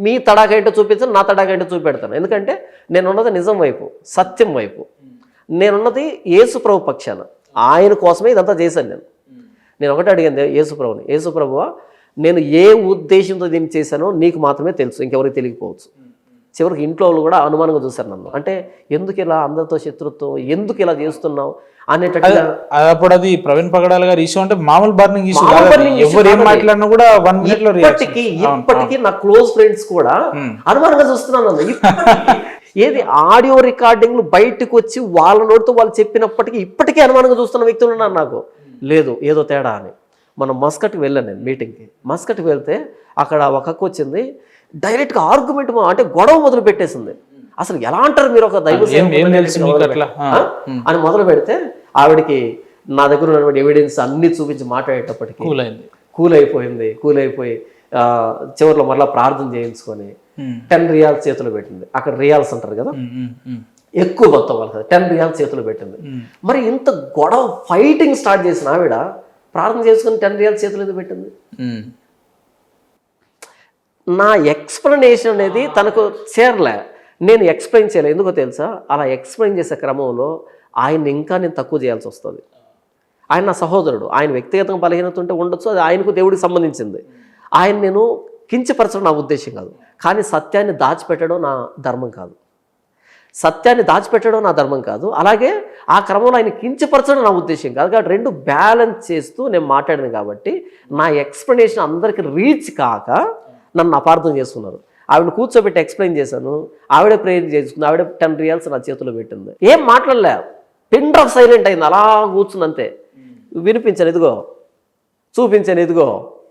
మీ తడాక ఏంటో చూపించను, నా తడాక ఏంటో చూపెడతాను. ఎందుకంటే నేనున్నది నిజం వైపు, సత్యం వైపు. నేనున్నది యేసు ప్రభు పక్షాన. ఆయన కోసమే ఇదంతా చేశాను. నేను ఒకటి అడిగింది యేసుప్రభుని, యేసుప్రభువా నేను ఏ ఉద్దేశంతో దీన్ని చేశానో నీకు మాత్రమే తెలుసు, ఇంకెవరికి తెలియకపోవచ్చు. చివరికి ఇంట్లో వాళ్ళు కూడా అనుమానంగా చూశారు నన్ను. అంటే ఎందుకు ఇలా అందరితో శత్రుత్వం, ఎందుకు ఇలా చేస్తున్నావు అనేటట్టుగా. అప్పుడు అది ప్రవీణ్ పగడాల గారు ఇష్యూ అంటే మామూలు బర్నింగ్ ఇష్యూ, ఎవరు ఏం మాట్లాడినా కూడా 1 minute లో ఇప్పటికీ నా క్లోజ్ ఫ్రెండ్స్ కూడా అనుమానంగా చూస్తున్నాను. ఏది ఆడియో రికార్డింగ్లు బయటకు వచ్చి వాళ్ళ నోటితో వాళ్ళు చెప్పినప్పటికీ ఇప్పటికీ అనుమానంగా చూస్తున్న వ్యక్తులు ఉన్నారు. నాకు లేదు ఏదో తేడా అని. మనం మస్కట్కి వెళ్ళాను నేను మీటింగ్కి. మస్కట్కి వెళ్తే అక్కడ ఒక అక్క వచ్చింది, డైరెక్ట్గా ఆర్గ్యుమెంట్ అంటే గొడవ మొదలు పెట్టేసింది. అసలు ఎలా అంటారు మీరు ఒక దైవ అని మొదలు పెడితే ఆవిడకి నా దగ్గర ఉన్నటువంటి ఎవిడెన్స్ అన్ని చూపించి మాట్లాడేటప్పటికి కూల్ అయిపోయి చివరిలో మరలా ప్రార్థన చేయించుకొని 10 రియాల్స్ చేతులు పెట్టింది. అక్కడ రియాల్స్ అంటారు కదా, ఎక్కువ మొత్తం వాళ్ళకి 10 రియాల్స్ చేతులు పెట్టింది. మరి ఇంత గొడవ ఫైటింగ్ స్టార్ట్ చేసిన ఆవిడ ప్రార్థన చేసుకుని 10 రియాల్స్ చేతులు ఎందుకు పెట్టింది? నా ఎక్స్ప్లెనేషన్ అనేది తనకు చేరలే. నేను ఎక్స్ప్లెయిన్ చేయలేదు. ఎందుకో తెలుసా, అలా ఎక్స్ప్లెయిన్ చేసే క్రమంలో ఆయన్ని ఇంకా నేను తక్కువ చేయాల్సి వస్తుంది. ఆయన నా సహోదరుడు, ఆయన వ్యక్తిగతంగా బలహీనత ఉంటే ఉండొచ్చు, అది ఆయనకు దేవుడికి సంబంధించింది. ఆయన నేను కించపరచడం నా ఉద్దేశం కాదు, కానీ సత్యాన్ని దాచిపెట్టడం నా ధర్మం కాదు. అలాగే ఆ క్రమంలో ఆయన కించపరచడం నా ఉద్దేశం కాదు. కాబట్టి 2 బ్యాలెన్స్ చేస్తూ నేను మాట్లాడాను. కాబట్టి నా ఎక్స్ప్లెనేషన్ అందరికి రీచ్ కాక నన్ను అపార్థం చేస్తున్నారు. ఆవిడ కూర్చోబెట్టి ఎక్స్ప్లెయిన్ చేశాను, ఆవిడే ప్రేయర్ చేసుకుంది, ఆవిడే 10 రియాల్స్ నా చేతిలో పెట్టింది. ఏం మాట్లాడలే, పిన్ డ్రాప్ సైలెంట్ అయింది, అలా కూర్చుంది అంతే. వినిపించాను, ఇదిగో చూపించాను, ఇదిగో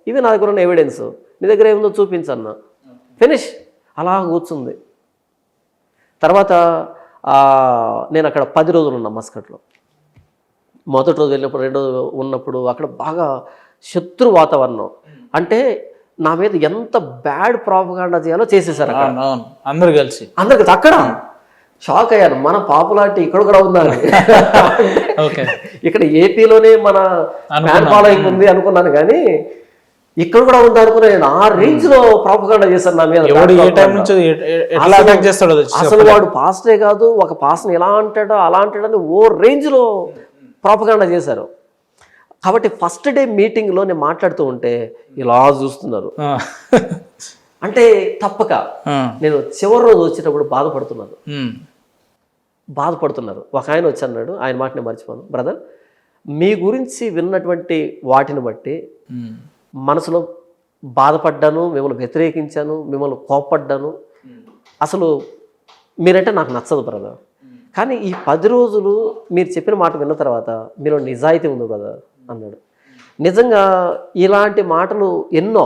ఇవి నా దగ్గర ఉన్న ఎవిడెన్స్, నీ దగ్గర ఏముందో చూపించన్నా, ఫినిష్. అలా కూర్చుంది. తర్వాత నేను అక్కడ 10 రోజులు ఉన్నా మస్కట్లో. మొదటి రోజు వెళ్ళినప్పుడు, 2 రోజు ఉన్నప్పుడు అక్కడ బాగా శత్రు వాతావరణం. అంటే నా మీద ఎంత బ్యాడ్ ప్రాపగాండా చేయాలో చేసేసారు అందరు కలిసి. అక్కడ షాక్ అయ్యాను, మన పాపులారిటీ ఇక్కడ కూడా ఉందని. ఇక్కడ ఏపీలోనే మన ఫ్యాన్ ఫాలోయింగ్ ఉంది అనుకున్నాను, కానీ ఇక్కడ కూడా ఉంది అనుకున్నా. నేను ఆ రేంజ్ లో ప్రాపగాండా చేశాను నా మీద. అసలు వాడు పాస్టరే కాదు, ఒక పాస్టర్ని ఎలా అంటాడో అలా అంటాడని ఓ రేంజ్ లో ప్రాపగాండా చేశారు. కాబట్టి ఫస్ట్ డే మీటింగ్లో నేను మాట్లాడుతూ ఉంటే ఇలా చూస్తున్నారు. అంటే తప్పక నేను చివరి రోజు వచ్చేటప్పుడు బాధపడుతున్నారు. ఒక ఆయన వచ్చి అన్నాడు, ఆయన మాట నేను మర్చిపోను, బ్రదర్ మీ గురించి విన్నటువంటి వాటిని బట్టి మనసులో బాధపడ్డాను, మిమ్మల్ని వ్యతిరేకించాను, మిమ్మల్ని కోప్పడ్డాను. అసలు మీరంటే నాకు నచ్చదు బ్రదర్, కానీ ఈ 10 రోజులు మీరు చెప్పిన మాట విన్న తర్వాత మీలో నిజాయితీ ఉంది కదా అన్నాడు. నిజంగా ఇలాంటి మాటలు ఎన్నో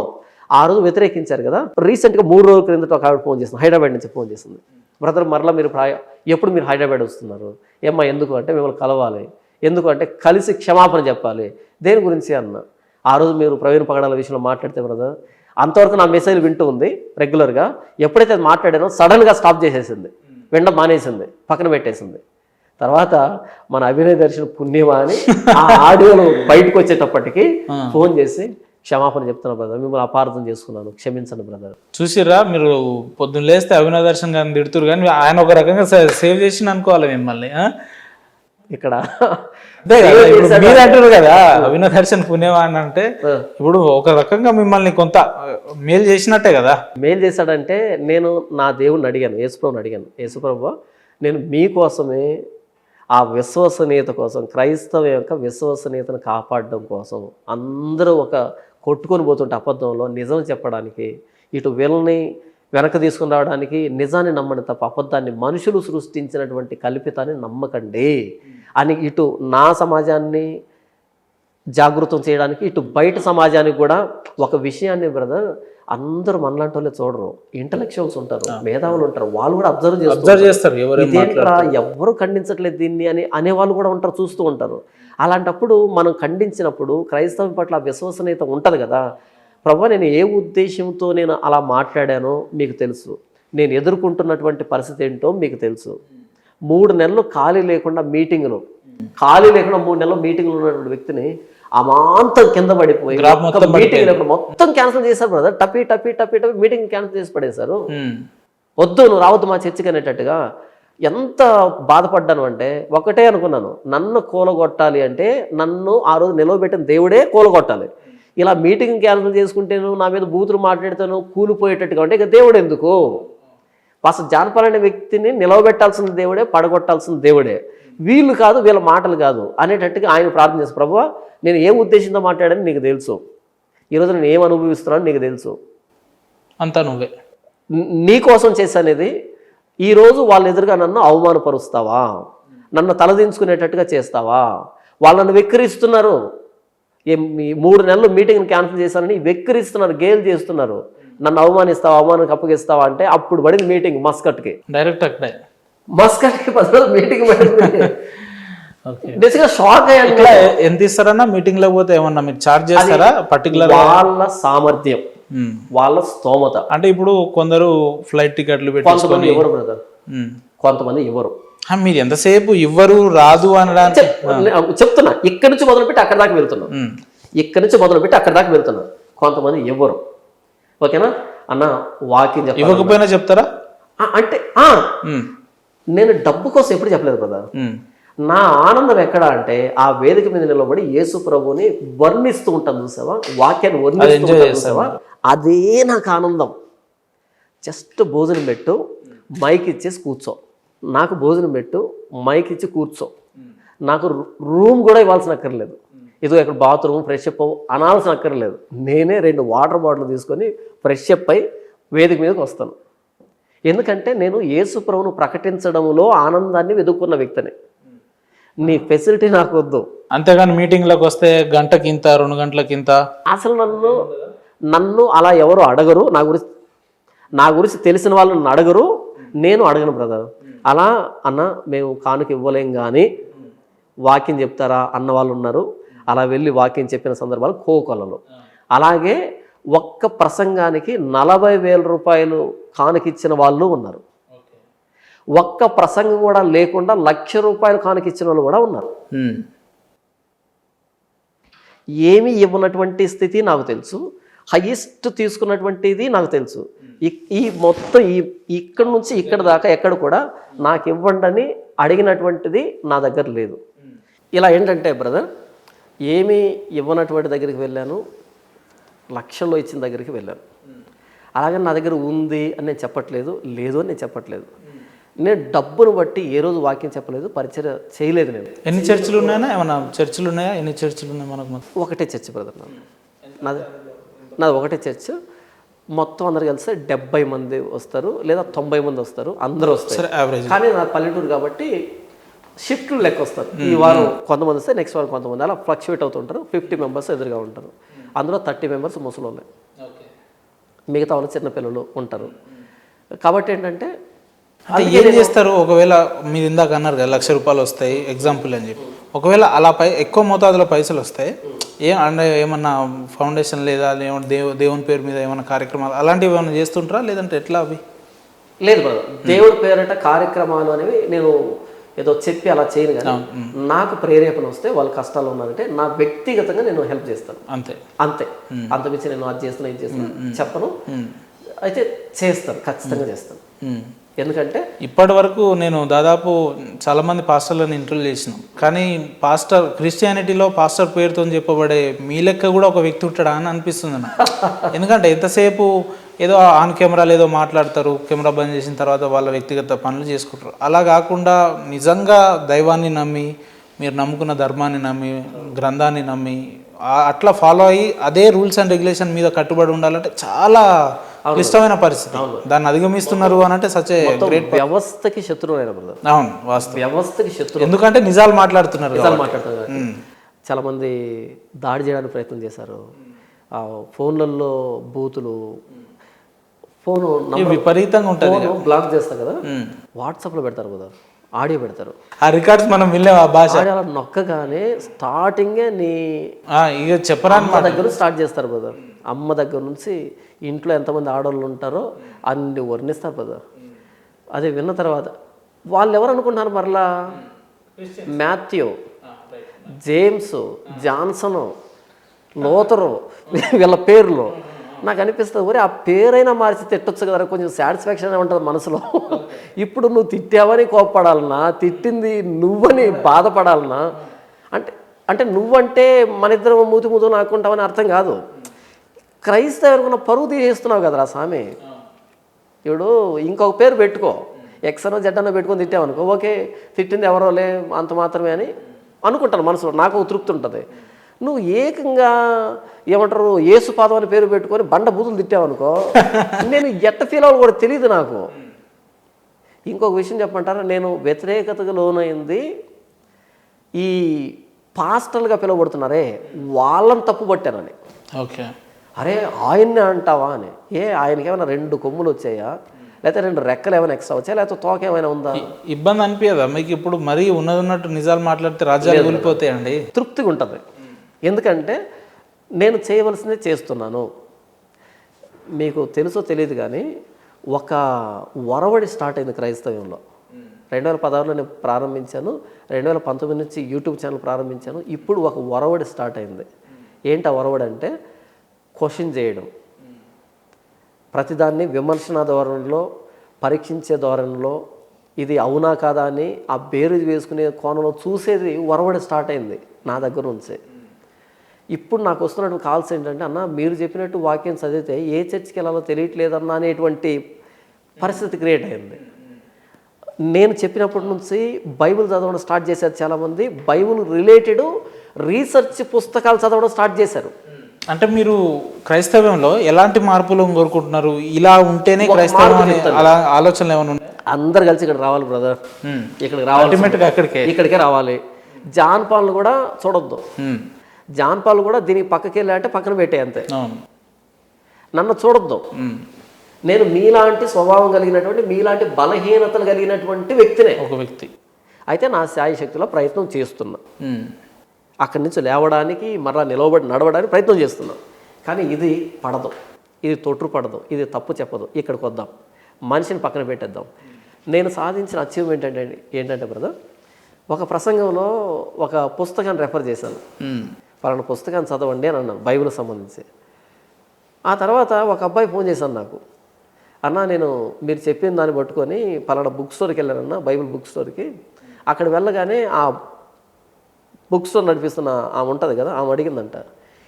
ఆ రోజు వ్యతిరేకించారు కదా. రీసెంట్గా 3 రోజుల క్రిందట ఒక ఆవిడ ఫోన్ చేసింది, హైదరాబాద్ నుంచి ఫోన్ చేసింది. బ్రదర్ మరలా మీరు ఎప్పుడు మీరు హైదరాబాద్ వస్తున్నారు? ఏమ్మా ఎందుకు అంటే మిమ్మల్ని కలవాలి. ఎందుకు అంటే కలిసి క్షమాపణ చెప్పాలి. దేని గురించి అన్న. ఆ రోజు మీరు ప్రవీణ్ పగడాల విషయంలో మాట్లాడితే బ్రదర్ అంతవరకు నా మెసేజ్ వింటూ ఉంది రెగ్యులర్గా. ఎప్పుడైతే అది మాట్లాడానో సడన్గా స్టాప్ చేసేసింది, వినడం మానేసింది, పక్కన పెట్టేసింది. తర్వాత మన అభినయ దర్శన పుణ్యమా అని ఆ ఆడియోలు బయటకు వచ్చేటప్పటికి ఫోన్ చేసి క్షమాపణ చెప్తున్నా బ్రదర్, మిమ్మల్ని అపార్థం చేసుకున్నాను, క్షమించండి బ్రదర్. చూసిర్రా, మీరు పొద్దున్న లేస్తే అభినయ దర్శన్ గారిని తిడుతురు, కానీ ఆయన ఒక రకంగా సేవ్ చేసి అనుకోవాలి మిమ్మల్ని. ఇక్కడ మీరు అంటారు కదా అభినయ దర్శన్ పుణ్యమా అని అంటే, ఇప్పుడు ఒక రకంగా మిమ్మల్ని కొంత మేలు చేసినట్టే కదా. మేలు చేశాడంటే నేను నా దేవుడిని అడిగాను, యేసుప్రభుని అడిగాను, యేసుప్రభు నేను మీకోసమే ఆ విశ్వసనీయత కోసం, క్రైస్తవ యొక్క విశ్వసనీయతను కాపాడడం కోసం అందరూ ఒక కొట్టుకొని పోతుంటే అబద్ధంలో నిజం చెప్పడానికి, ఇటు వీళ్ళని వెనక తీసుకుని రావడానికి నిజాన్ని నమ్మని తప్ప అబద్ధాన్ని మనుషులు సృష్టించినటువంటి కల్పితాన్ని నమ్మకండి అని ఇటు నా సమాజాన్ని జాగృతం చేయడానికి, ఇటు బయట సమాజానికి కూడా ఒక విషయాన్ని బ్రదర్ అందరూ మనలాంటి వాళ్ళే చూడరు, ఇంటలెక్చువల్స్ ఉంటారు, మేధావులు ఉంటారు, వాళ్ళు కూడా అబ్జర్వ్ చేస్తారు. ఇదేంట్రా ఎవ్వరూ ఖండించట్లేదు దీన్ని అని అనేవాళ్ళు కూడా ఉంటారు, చూస్తూ ఉంటారు. అలాంటప్పుడు మనం ఖండించినప్పుడు క్రైస్తవం పట్ల విశ్వసనీయత ఉంటుంది కదా. ప్రభు నేను ఏ ఉద్దేశంతో నేను అలా మాట్లాడానో మీకు తెలుసు, నేను ఎదుర్కొంటున్నటువంటి పరిస్థితి ఏంటో మీకు తెలుసు. 3 నెలలు ఖాళీ లేకుండా 3 నెలలు మీటింగ్లు ఉన్నటువంటి వ్యక్తిని అమాంతం కింద పడిపోయి గ్రాఫ్ మొత్తం మీటింగ్ మొత్తం క్యాన్సిల్ చేశారు బ్రదర్. టపీ టపీ టపీ టపీ మీటింగ్ క్యాన్సిల్ చేసి పడేశారు. వద్దు నువ్వు రావద్దు మా చర్చికి అనేటట్టుగా. ఎంత బాధపడ్డాను అంటే ఒకటే అనుకున్నాను, నన్ను కూలగొట్టాలి అంటే నన్ను ఆ రోజు నిలవబెట్టిన దేవుడే కూలగొట్టాలి. ఇలా మీటింగ్ క్యాన్సిల్ చేసుకుంటేను నా మీద బూతులు మాట్లాడితేను కూలిపోయేటట్టుగా అంటే ఇక దేవుడు ఎందుకు? అసలు జానపద అనే వ్యక్తిని నిలవబెట్టాల్సిన దేవుడే, పడగొట్టాల్సిన దేవుడే, వీళ్ళు కాదు వీళ్ళ మాటలు కాదు అనేటట్టుగా ఆయన ప్రార్థన చేస్తాను. ప్రభువా నేను ఏం ఉద్దేశంతో మాట్లాడని నీకు తెలుసు, ఈరోజు నేను ఏం అనుభవిస్తున్నాను నీకు తెలుసు, అంతా నువ్వే నీ కోసం చేశానేది. ఈరోజు వాళ్ళ ఎదురుగా నన్ను అవమానపరుస్తావా, నన్ను తలదించుకునేటట్టుగా చేస్తావా? వాళ్ళను వెక్కిరిస్తున్నారు. 3 నెలలు మీటింగ్ని క్యాన్సిల్ చేశానని వెక్కిరిస్తున్నారు, గేలు చేస్తున్నారు. నన్ను అవమానిస్తావా, అవమానానికి అప్పగిస్తావా అంటే అప్పుడు పడింది మీటింగ్ మస్కట్కి. డైరెక్ట్ అక్కడే మస్కట్కి 10 రోజులు మీటింగ్ పడింది. నిజంగా షాక్ అయ్యాను. ఎంత ఇస్తారన్నా మీటింగ్ లేకపోతే ఏమన్నా మీరు చార్జ్ చేస్తారా? పర్టికులర్ వాళ్ళ సామర్థ్యం, వాళ్ళ స్తోమత. అంటే ఇప్పుడు కొందరు ఫ్లైట్ టికెట్లు కొంతమంది ఇవ్వరు బ్రదర్, కొంతమంది ఇవ్వరు. మీరు ఎంతసేపు ఇవ్వరు రాదు అనడానికి చెప్తున్నా. ఇక్కడి నుంచి మొదలుపెట్టి అక్కడ దాకా వెళ్తున్నా, ఇక్కడి నుంచి మొదలుపెట్టి అక్కడ దాకా వెళ్తున్నా. కొంతమంది ఇవ్వరు. ఓకేనా అన్న, వాకింగ్ ఇవ్వకపోయినా చెప్తారా అంటే నేను డబ్బు కోసం ఎప్పుడు చెప్పలేదు బ్రదర్. నా ఆనందం ఎక్కడ అంటే ఆ వేదిక మీద నిలబడి యేసు ప్రభుని వర్ణిస్తూ ఉంటాను చూసావా, వాక్యాన్ని వర్ణిస్తూ ఉంటాను చూసావా, అదే నాకు ఆనందం. జస్ట్ భోజనం పెట్టు, మైక్ ఇచ్చేసి కూర్చో, నాకు భోజనం పెట్టు, మైక్ ఇచ్చి కూర్చో, నాకు రూమ్ కూడా ఇవ్వాల్సిన అక్కర్లేదు, ఇదో ఇక్కడ బాత్రూమ్ ఫ్రెష్ అప్ అనాల్సిన అక్కర్లేదు. నేనే 2 వాటర్ బాటిల్ తీసుకొని ఫ్రెష్ అప్ అయి వేదిక మీదకి వస్తాను. ఎందుకంటే నేను యేసు ప్రభువును ప్రకటించడంలో ఆనందాన్ని వెతుక్కున్న వ్యక్తిని. నీ ఫెసిలిటీ నాకు వద్దు. అంతేగాని మీటింగ్లకు వస్తే గంటకి ఇంత 2 గంటలకి ఇంత అసలు నన్ను అలా ఎవరు అడగరు. నా గురించి తెలిసిన వాళ్ళు నన్ను అడగరు, నేను అడగను బ్రదర్. అలా అన్న మేము కానుక ఇవ్వలేం కానీ వాక్యం చెప్తారా అన్న వాళ్ళు ఉన్నారు. అలా వెళ్ళి వాక్యం చెప్పిన సందర్భాలు కోకొల్లలు. అలాగే ఒక్క ప్రసంగానికి 40,000 రూపాయలు కానుకిచ్చిన వాళ్ళు ఉన్నారు. ఒక్క ప్రసంగం కూడా లేకుండా 1,00,000 రూపాయలు కానుకిచ్చిన వాళ్ళు కూడా ఉన్నారు. ఏమీ ఇవ్వనటువంటి స్థితి నాకు తెలుసు, హైయెస్ట్ తీసుకున్నటువంటిది నాకు తెలుసు. ఈ మొత్తం ఇక్కడి నుంచి ఇక్కడ దాకా ఎక్కడ కూడా నాకు ఇవ్వండి అని అడిగినటువంటిది నా దగ్గర లేదు. ఇలా ఏంటంటే బ్రదర్, ఏమీ ఇవ్వనటువంటి దగ్గరికి వెళ్ళాను, లక్షల్లో ఇచ్చిన దగ్గరికి వెళ్ళాను. అలాగే నా దగ్గర ఉంది అని నేను చెప్పట్లేదు, లేదు అని నేను చెప్పట్లేదు. నేను డబ్బును బట్టి ఏ రోజు వాక్యం చెప్పలేదు, పరిచయం చేయలేదు. నేను ఎన్ని చర్చిలు ఉన్నాయా, ఏమన్నా చర్చిలు ఉన్నాయా? ఎన్ని చర్చిలు ఉన్నాయి మనకు? ఒకటే చర్చ్ బ్రదర్, నాది ఒకటే చర్చ్. మొత్తం అందరు కలిస్తే 70 మంది వస్తారు లేదా 90 మంది వస్తారు, అందరూ వస్తారు. కానీ నా పల్లెటూరు కాబట్టి షిఫ్ట్లు లెక్క వస్తారు. ఈ వారం కొంతమంది వస్తే నెక్స్ట్ వారం కొంతమంది, అలా ఫ్లక్చువేట్ అవుతుంటారు. 50 మెంబర్స్ ఎదురుగా ఉంటారు. అందులో 30 మెంబర్స్ ముసలోళ్ళే, మిగతా వాళ్ళు చిన్నపిల్లలు ఉంటారు. కాబట్టి ఏంటంటే ఏం చేస్తారు? ఒకవేళ మీరు ఇందాక అన్నారు కదా 1,00,000 రూపాయలు వస్తాయి ఎగ్జాంపుల్ అని చెప్పి, ఒకవేళ అలా ఎక్కువ మోతాదులో పైసలు వస్తాయి, అంటే ఏమన్నా ఫౌండేషన్ లేదా దేవుని పేరు మీద ఏమైనా కార్యక్రమాలు అలాంటివి ఏమైనా చేస్తుంటారా, లేదంటే ఎట్లా అవి? లేదు బ్రదర్, దేవుడి పేరట కార్యక్రమాలు అనేవి నేను ఏదో చెప్పి అలా చేయను. కానీ నాకు ప్రేరేపణ వస్తే వాళ్ళు కష్టాలు ఉన్నారంటే నా వ్యక్తిగతంగా నేను హెల్ప్ చేస్తాను, అంతే. అంతమించి నేను అది చేస్తున్నా ఇది చేస్తున్నా చెప్పను. అయితే చేస్తాను, ఖచ్చితంగా చేస్తాను. ఎందుకంటే ఇప్పటి వరకు నేను దాదాపు చాలామంది పాస్టర్లను ఇంటర్వ్యూ చేసినాం, కానీ క్రిస్టియానిటీలో పాస్టర్ పేరుతో చెప్పబడే మీ లెక్క కూడా ఒక వ్యక్తి ఉంటాడా అని అనిపిస్తుంది నాకు. ఎందుకంటే ఎంతసేపు ఏదో ఆన్ కెమెరాలు ఏదో మాట్లాడతారు, కెమెరా బంద్ చేసిన తర్వాత వాళ్ళ వ్యక్తిగత పనులు చేసుకుంటారు. అలా కాకుండా నిజంగా దైవాన్ని నమ్మి, మీరు నమ్ముకున్న ధర్మాన్ని నమ్మి, గ్రంథాన్ని నమ్మి అట్లా ఫాలో అయ్యి అదే రూల్స్ అండ్ రెగ్యులేషన్ మీద కట్టుబడి ఉండాలంటే చాలా క్లిష్టమైన పరిస్థితి. దాన్ని అధిగమిస్తున్నారు అని అంటే సచ్ ఏ గ్రేట్. వ్యవస్థకి శత్రువు అయిన బ్రదర్. అవును, వాస్తవం. వ్యవస్థకి శత్రువు, ఎందుకంటే నిజాలు మాట్లాడుతున్నారు. చాలా మంది దాడి చేయడానికి ప్రయత్నం చేశారు. ఫోన్లలో బూతులు, ఫోన్ విపరీతంగా ఉంటుంది, బ్లాక్ చేస్తారు కదా, వాట్సాప్లో పెడతారు కదా, ఆడియో పెడతారు. ఆ రికార్డ్స్ మనం వినలేము. ఆ భాష అలా నొక్కగానే స్టార్టింగే నీ ఇక చెప్పరా దగ్గర స్టార్ట్ చేస్తారు బ్రదర్. అమ్మ దగ్గర నుంచి ఇంట్లో ఎంతమంది ఆడవాళ్ళు ఉంటారో అన్ని వర్ణిస్తారు బ్రదర్. అది విన్న తర్వాత వాళ్ళు ఎవరు అనుకుంటున్నారు, మరలా జేమ్స్, జాన్సను, లోతరు, వీళ్ళ పేర్లు నాకు అనిపిస్తుంది ఒరే ఆ పేరైనా మార్చి తిట్టొచ్చు కదా, కొంచెం సాటిస్ఫాక్షన్ ఉంటుంది మనసులో. ఇప్పుడు నువ్వు తిట్టావని కోప్పడాలన్నా, తిట్టింది నువ్వని బాధపడాలన్నా, అంటే అంటే నువ్వంటే మన ఇద్దరం మూతి నాకుంటావని అర్థం కాదు. క్రైస్తవుకున్న పరువు తీసేస్తున్నావు కదరా స్వామి. ఇప్పుడు ఇంకొక పేరు పెట్టుకో, ఎక్స్ అనో జెడ్ అనో పెట్టుకొని తిట్టావనుకో, ఓకే తిట్టింది ఎవరోలే అంత మాత్రమే అని అనుకుంటాను మనసులో, నాకు ఒక తృప్తి ఉంటుంది. నువ్వు ఏకంగా ఏమంటారు ఏసుపాదం అని పేరు పెట్టుకొని బండ బూతులు తిట్టావనుకో, నేను ఎట్ట ఫీల్ అవ్వాలి కూడా తెలియదు నాకు. ఇంకొక విషయం చెప్పమంటారా, నేను వ్యతిరేకతకు లోనైంది ఈ పాస్టర్లుగా పిలువబడుతున్నారే వాళ్ళని తప్పు పట్టానని. ఓకే, అరే ఆయన్నే అంటావా అని. ఆయనకి ఏమైనా 2 కొమ్ములు వచ్చాయా, లేకపోతే 2 రెక్కలు ఏమైనా ఎక్స్ట్రా వచ్చాయా, లేకపోతే తోక ఏమైనా ఉందా? ఇబ్బంది అనిపించదా మీకు? ఇప్పుడు మరీ ఉన్నట్టు నిజాలు మాట్లాడితే రాజ్యాలు కూలిపోతాయండి. తృప్తిగా ఉంటుంది. ఎందుకంటే నేను చేయవలసిందే చేస్తున్నాను. మీకు తెలుసో తెలియదు కానీ ఒక ఒరవడి స్టార్ట్ అయింది క్రైస్తవ్యంలో. 2016లో నేను ప్రారంభించాను, 2019 నుంచి యూట్యూబ్ ఛానల్ ప్రారంభించాను. ఇప్పుడు ఒక ఒరవడి స్టార్ట్ అయింది. ఏంటి ఆ ఒరవడి అంటే క్వశ్చన్ చేయడం, ప్రతిదాన్ని విమర్శన ధోరణిలో, పరీక్షించే ధోరణిలో, ఇది అవునా కాదా అని ఆ బేరు వేసుకునే కోణంలో చూసేది ఒరవడి స్టార్ట్ అయింది నా దగ్గర నుంచి. ఇప్పుడు నాకు వస్తున్నటువంటి కాల్స్ ఏంటంటే, అన్న మీరు చెప్పినట్టు వాక్యం చదివితే ఏ చర్చికి వెళ్ళాలో తెలియట్లేదన్నా అనేటువంటి పరిస్థితి క్రియేట్ అయింది. నేను చెప్పినప్పటి నుంచి బైబిల్ చదవడం స్టార్ట్ చేశారు చాలామంది. బైబిల్ రిలేటెడ్ రీసెర్చ్ పుస్తకాలు చదవడం స్టార్ట్ చేశారు. అంటే మీరు క్రైస్తవ్యంలో ఎలాంటి మార్పులు కోరుకుంటున్నారు? ఇలా ఉంటేనే క్రైస్తవం అలా ఆలోచనలు ఏమైనా ఉన్నాయి? అందరు కలిసి ఇక్కడ రావాలి బ్రదర్, ఇక్కడికి రావాలి, ఇక్కడికే రావాలి. జాన్ పాల్ను కూడా చూడొద్దు. జాన్ పాల్ కూడా దీనికి పక్కకి వెళ్ళా అంటే పక్కన పెట్టే అంతే. నన్ను చూడొద్దు. నేను మీలాంటి స్వభావం కలిగినటువంటి, మీలాంటి బలహీనతలు కలిగినటువంటి వ్యక్తినే, ఒక వ్యక్తి. అయితే నా శాయ శక్తిలో ప్రయత్నం చేస్తున్నా, అక్కడి నుంచి లేవడానికి మరలా నిలవబడి నడవడానికి ప్రయత్నం చేస్తున్నా. కానీ ఇది పడదు, ఇది తొట్టుపడదు, ఇది తప్పు చెప్పదు. ఇక్కడికి వద్దాం, మనిషిని పక్కన పెట్టేద్దాం. నేను సాధించిన అచీవ్మెంట్ ఏంటంటే బ్రదర్, ఒక ప్రసంగంలో ఒక పుస్తకాన్ని రెఫర్ చేశాను. పలానా పుస్తకాన్ని చదవండి అని అన్నాను బైబిల్కి సంబంధించి. ఆ తర్వాత ఒక అబ్బాయి ఫోన్ చేశాను నాకు, అన్న నేను మీరు చెప్పిన దాన్ని పట్టుకొని పలానా బుక్ స్టోర్కి వెళ్ళానన్నా, బైబిల్ బుక్ స్టోర్కి. అక్కడ వెళ్ళగానే ఆ బుక్ స్టోర్ నడిపిస్తున్న ఆమె ఉంటుంది కదా, ఆమె అడిగిందంట,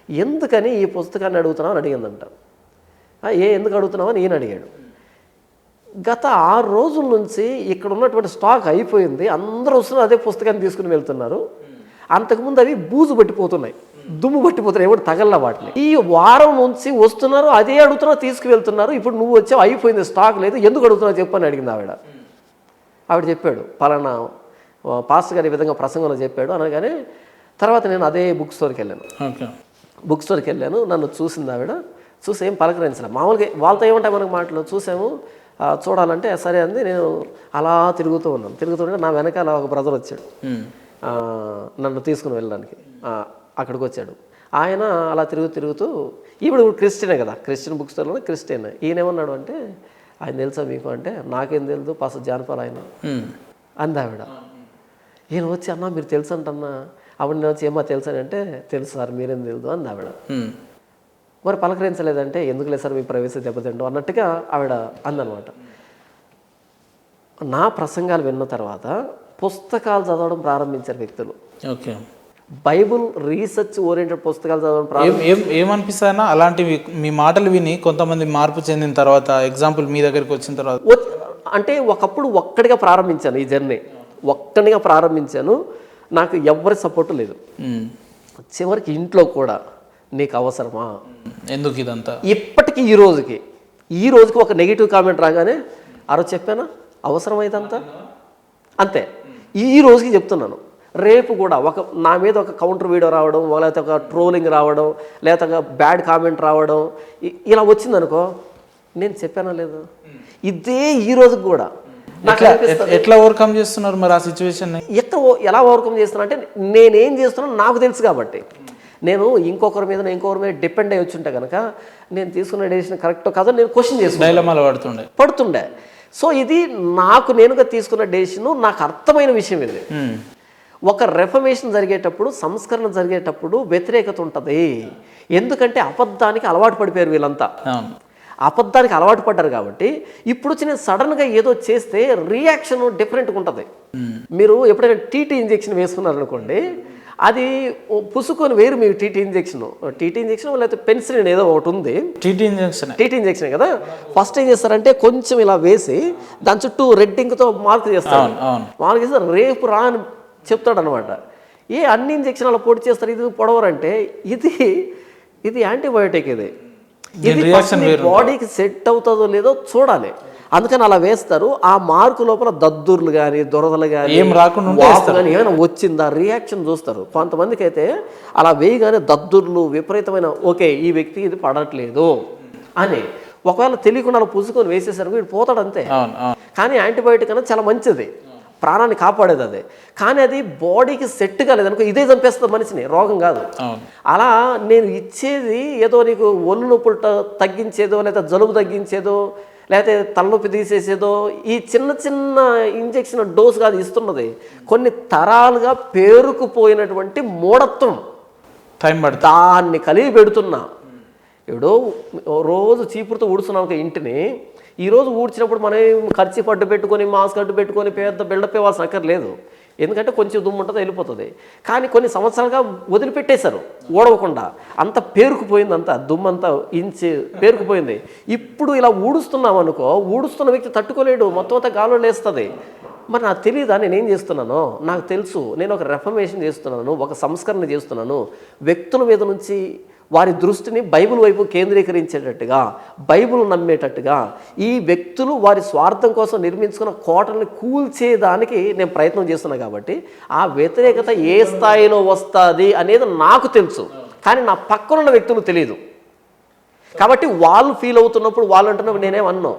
ఎందుకని ఈ పుస్తకాన్ని అడుగుతున్నావు అని అడిగిందంట. ఎందుకు అడుగుతున్నావు అని ఈయన అడిగాడు. గత 6 రోజుల నుంచి ఇక్కడ ఉన్నటువంటి స్టాక్ అయిపోయింది, అందరూ వస్తున్నారు అదే పుస్తకాన్ని తీసుకుని వెళ్తున్నారు. అంతకుముందు అవి బూజు పట్టిపోతున్నాయి, దుమ్ము పట్టిపోతున్నాయి, ఎవరు తగల వాటిని. ఈ వారం నుంచి వస్తున్నారు అదే అడుగుతున్నారు, తీసుకువెళ్తున్నారు. ఇప్పుడు నువ్వు వచ్చావు, అయిపోయింది, స్టాక్ లేదు, ఎందుకు అడుగుతున్నావు చెప్పు అని అడిగింది ఆవిడ. చెప్పాడు పలానా పాస్టర్ గారు ఈ విధంగా ప్రసంగంలో చెప్పాడు అనగానే తర్వాత నేను అదే బుక్ స్టోర్కి వెళ్ళాను. బుక్ స్టోర్కి వెళ్ళాను, నన్ను చూసింది ఆవిడ. చూసి ఏం పలకరించలే, మామూలుగా వాళ్ళతో ఏమంటాయి మనకు మాటలు. చూసాము, చూడాలంటే సరే అంది. నేను అలా తిరుగుతుంటే నా వెనకాల ఒక బ్రదర్ వచ్చాడు నన్ను తీసుకుని వెళ్ళడానికి. అక్కడికి వచ్చాడు ఆయన. అలా తిరుగుతూ ఇప్పుడు క్రిస్టియనే కదా, క్రిస్టియన్ బుక్ స్టోర్లో క్రిస్టియన్. ఈయన ఏమన్నాడు అంటే, ఆయన తెలుసా మీకు అంటే, నాకేం తెలుసు పాస్టర్ జాన్ పాల్ ఆయన అంది ఆవిడ. ఈయన వచ్చి, అన్న మీరు తెలుసు అంటన్నా. అప్పుడు నేను వచ్చి, ఏమో తెలుసు అని అంటే, తెలుసు సార్ మీరేం తెలుసు అంది ఆవిడ. మరి పలకరించలేదంటే, ఎందుకు లేదు సార్ మీ ప్రైవసీ దెబ్బతింటూ అన్నట్టుగా ఆవిడ అందనమాట. నా ప్రసంగాలు విన్న తర్వాత పుస్తకాలు చదవడం ప్రారంభించారు వ్యక్తులు. ఓకే, బైబుల్ రీసెర్చ్ ఓరియంటెడ్ పుస్తకాలు చదవడం ఏమనిపిస్తాయన్నా అలాంటివి మీ మాటలు విని కొంతమంది మార్పు చెందిన తర్వాత, ఎగ్జాంపుల్ మీ దగ్గరికి వచ్చిన తర్వాత? అంటే ఒకప్పుడు ఒక్కడిగా ప్రారంభించాను ఈ జర్నీ, ఒక్కడిగా ప్రారంభించాను. నాకు ఎవరి సపోర్టు లేదు. చివరికి ఇంట్లో కూడా నీకు అవసరమా, ఎందుకు ఇదంతా, ఇప్పటికీ ఈ రోజుకి ఒక నెగిటివ్ కామెంట్ రాగానే అరో చెప్పానా అవసరమైందంతా అంతే. ఈ రోజుకి చెప్తున్నాను. రేపు కూడా నా మీద ఒక కౌంటర్ వీడియో రావడం, లేకపోతే ఒక ట్రోలింగ్ రావడం, లేకపోతే ఒక బ్యాడ్ కామెంట్ రావడం, ఇలా వచ్చిందనుకో, నేను చెప్పానా లేదు. ఇదే ఈ రోజుకి కూడా ఎట్లా ఓవర్కమ్ చేస్తున్నారు మరి ఆ సిచ్యువేషన్? ఎలా ఓవర్కమ్ చేస్తున్నా అంటే, నేనేం చేస్తున్నాను నాకు తెలుసు కాబట్టి. నేను ఇంకొకరి మీద డిపెండ్ అయ్యి వచ్చుంటే కనుక నేను తీసుకున్న డెసిషన్ కరెక్టో కాదో నేను క్వశ్చన్ చేసుకుని పడుతుండే. సో ఇది నాకు నేనుగా తీసుకున్న డెసిషన్, నాకు అర్థమైన విషయం ఇది. ఒక రెఫర్మేషన్ జరిగేటప్పుడు, సంస్కరణ జరిగేటప్పుడు వ్యతిరేకత ఉంటుంది. ఎందుకంటే అబద్ధానికి అలవాటు పడిపోయారు వీళ్ళంతా. అవును. అబద్ధానికి అలవాటు పడ్డారు కాబట్టి ఇప్పుడు వచ్చి నేను సడన్గా ఏదో చేస్తే రియాక్షన్ డిఫరెంట్గా ఉంటుంది. మీరు ఎప్పుడైనా టీటీ ఇంజెక్షన్ వేసుకున్నారనుకోండి, అది పుసుకొని వేరు మీకు టీటీ ఇంజెక్షన్ లేకపోతే పెన్సిలిన్ ఏదో ఒకటి ఉంది, టీటీ ఇంజెక్షన్ కదా. ఫస్ట్ ఏం చేస్తారంటే కొంచెం ఇలా వేసి దాని చుట్టూ రెడ్ ఇంక్తో మార్క్ చేస్తారు. మార్క్ చేస్తే రేపు రా అని చెప్తాడు అనమాట. అన్ని ఇంజెక్షన్ అలా పొడి చేస్తారు, ఇది పొడవరంటే ఇది యాంటీబయోటిక్. ఇది బాడీకి సెట్ అవుతుందో లేదో చూడాలి, అందుకని అలా వేస్తారు. ఆ మార్కు లోపల దద్దుర్లు కానీ దురదలు కానీ ఏమైనా వచ్చిందా రియాక్షన్ చూస్తారు. కొంతమందికి అయితే అలా వేయగానే దద్దుర్లు విపరీతమైన ఓకే ఈ వ్యక్తికి ఇది పడట్లేదు అని, ఒకవేళ తెలియకుండా అలా పుసుకొని వేసేసరికి వీడు పోతాడు అంతే. కానీ యాంటీబయోటిక్ అనేది చాలా మంచిది, ప్రాణాన్ని కాపాడేది అది. కానీ అది బాడీకి సెట్ కాలేదనుకో ఇదే చంపేస్తుంది మనిషిని, రోగం కాదు. అలా నేను ఇచ్చేది ఏదో నీకు ఒళ్ళు నొప్పులు తగ్గించేదో, లేదా జలుబు తగ్గించేదో, లేకపోతే తలనొప్పి తీసేసేదో ఈ చిన్న చిన్న ఇంజెక్షన్ డోస్ కాదు ఇస్తున్నది. కొన్ని తరాలుగా పేరుకుపోయినటువంటి మూఢత్వం, దాన్ని కలిగి పెడుతున్నా. ఇప్పుడు రోజు చీపురుతో ఊడుస్తున్నాం ఇంటిని, ఈరోజు ఊడ్చినప్పుడు మనం ఖర్చు పట్టు పెట్టుకొని మాస్క్ అడ్డు పెట్టుకొని పెద్ద బిల్డప్ ఇవ్వాల్సిన అక్కర్లేదు, ఎందుకంటే కొంచెం దుమ్ము ఉంటుంది వెళ్ళిపోతుంది. కానీ కొన్ని సంవత్సరాలుగా వదిలిపెట్టేశారు ఊడవకుండా, అంత పేరుకుపోయింది, అంతా దుమ్మంతా ఇంచి పేరుకుపోయింది. ఇప్పుడు ఇలా ఊడుస్తున్నాం అనుకో, ఊడుస్తున్న వ్యక్తి తట్టుకోలేడు, మొత్తం అంతా గాల్లో లేస్తుంది. మరి నాకు తెలియదా నేనేం చేస్తున్నానో? నాకు తెలుసు, నేను ఒక రెఫర్మేషన్ చేస్తున్నాను, ఒక సంస్కరణ చేస్తున్నాను. వ్యక్తుల మీద నుంచి వారి దృష్టిని బైబిల్ వైపు కేంద్రీకరించేటట్టుగా, బైబిల్ నమ్మేటట్టుగా, ఈ వ్యక్తులు వారి స్వార్థం కోసం నిర్మించుకున్న కోటల్ని కూల్చేదానికి నేను ప్రయత్నం చేస్తున్నా. కాబట్టి ఆ వ్యతిరేకత ఏ స్థాయిలో వస్తుంది అనేది నాకు తెలుసు, కానీ నా పక్కనున్న వ్యక్తులు తెలియదు. కాబట్టి వాళ్ళు ఫీల్ అవుతున్నప్పుడు, వాళ్ళు అంటున్నప్పుడు నేనేమన్నా